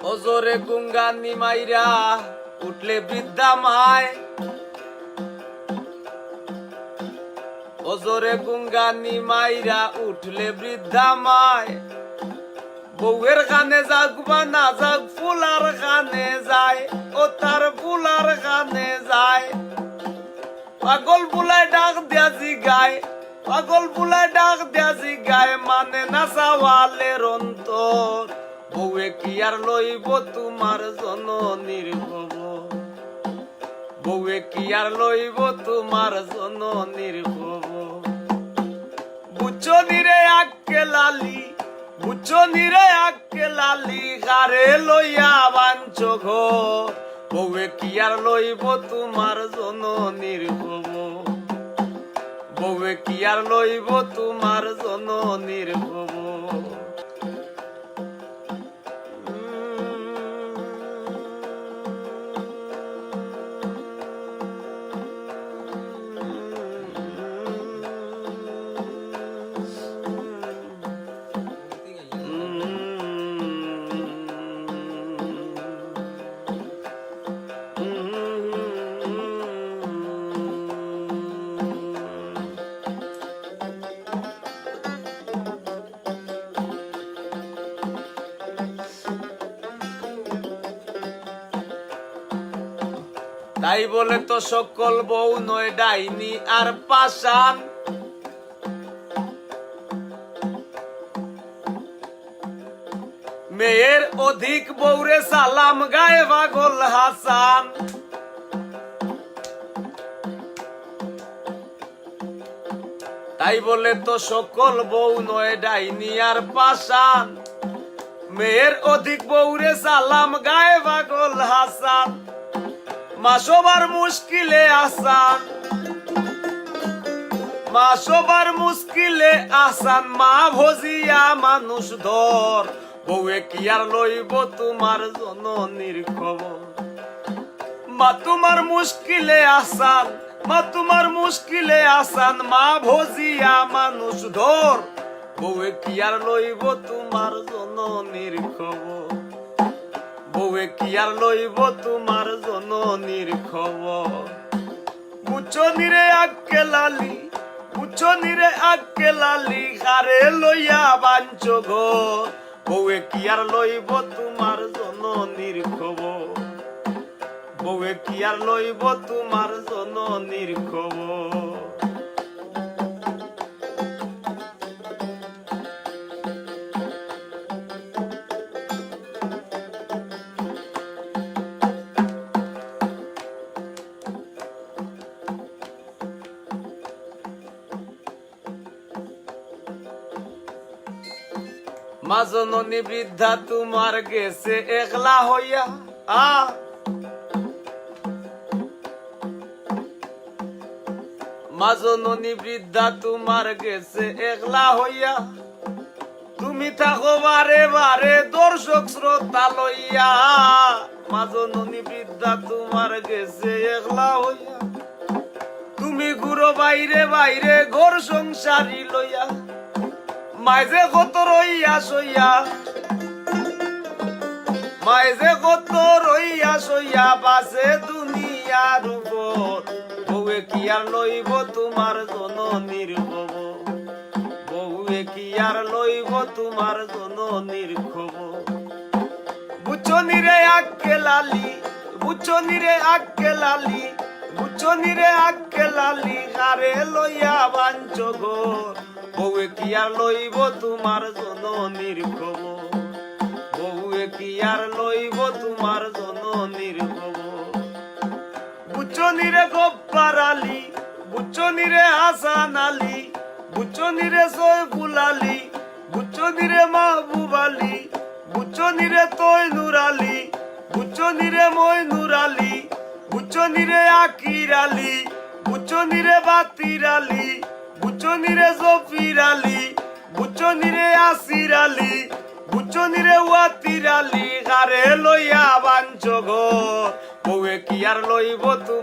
ওজরে গুঙ্গানি মাইরা উঠলে বৃদ্ধা মায়, ওজরে গুঙ্গানি মাইরা উঠলে বৃদ্ধা মায়। বউয়ের কানে যাক বা না যাক ফুলার কানে যায়, ও তার ফুলার কানে যায়। পাগল বুলায় ডাক দিয়া জিগায়, পাগল বুলায় ডাক দিয়া জিগায়, মানে না চাওয়ালের অন্তর। বউয়ে কি আর লইব তোমার জননীর খবর, বউয়ে কি আর লইব তোমার জননীর খবর। বুঝছো নিরে আক্কে লালি, বুঝছো নিরে আক্কে লালি, গারে লইয়া বাঞ্চ ঘর। বউয়ে কি আর লইব তোমার জননীর খবর, বউয়ে কি আর লইব তোমার জননীর খবর। তাই বলে তো সকল বউ নয় ডাইনি আর পাষাণ। মেয়ের অধিক বউরে সালাম গায়ে পাগল হাসান। তাই বলে তো সকল বউ নয় ডাইনি আর পাষাণ। মেয়ের অধিক বউরে সালাম গায়ে পাগল হাসান। মা সবার মুশকিলে আসান, মা সবার মুশকিলে আসান। মা ভজিয়া মানুষ ধর, বউয়ে কি আর লইব তোমার জননীর খবর। মা তোমার মুশকিলে আসান, মা তোমার মুশকিলে আসান। মা ভজিয়া মানুষ ধর, বউয়ে কি আর লইব তোমার জননীর খবর, বউয়ে কি আর লইব তোমার জননীর খবর। বুঝছো নিরে আক্কে লালি, বুঝছো নিরে আক্কে লালি, গারে লইয়া বাঞ্চ ঘর। বউয়ে কি আর লইব তোমার জননীর খবর, বউয়ে কি আর লইব তোমার জননীর খবর। মা জননী বৃদ্ধা তোমার গেছে একলা হইয়া, মা জননী বৃদ্ধা তোমার গেছে একলা হইয়া। তুমি থাকো বারে বারে দর্শক শ্রোতা লইয়া, মা জননী বৃদ্ধা তোমার গেছে একলা হইয়া। তুমি ঘুরো বাইরে বাইরে ঘর সংসারী লইয়া, মাইজে কত রইয়া সইয়া, মাইজে কত রইয়া সইয়া বাসে দুনিয়ার উপর। বউয়ে কি আর লইব তোমার জননীর খবর, বউয়ে কি আর লইব তোমার জননীর খবর। বুঝছো নিরে আক্কে লালি, বুঝছো নিরে আক্কে লালি, বুঝছো নিরে আক্কে লালি, গারে লইয়া বাঞ্চ ঘর। বউয়ে কি আর লইব তোমার জননীর খবর, বউয়ে কি আর লইব তোমার জননীর খবর। বুঝছো নিরে গব্বার আলী, বুঝছো নিরে হাসান আলী, বুঝছো নিরে সৈফুল আলী, বুঝছো নিরে মাহবুব আলী, বুঝছো নিরে তৈনুর আলী, বুঝছো নিরে মইনুর আলী, বুঝছো নিরে আকির আলী, বুঝছো নিরে বাতির আলী, বুঝছো নিরে জফির আলী, বুঝছো নিরে আসির আলী, বুঝছো নিরে ওয়াতির আলী, গারে লইয়া বাঞ্চ ঘর। বউয়ে কি আর লইব তোমার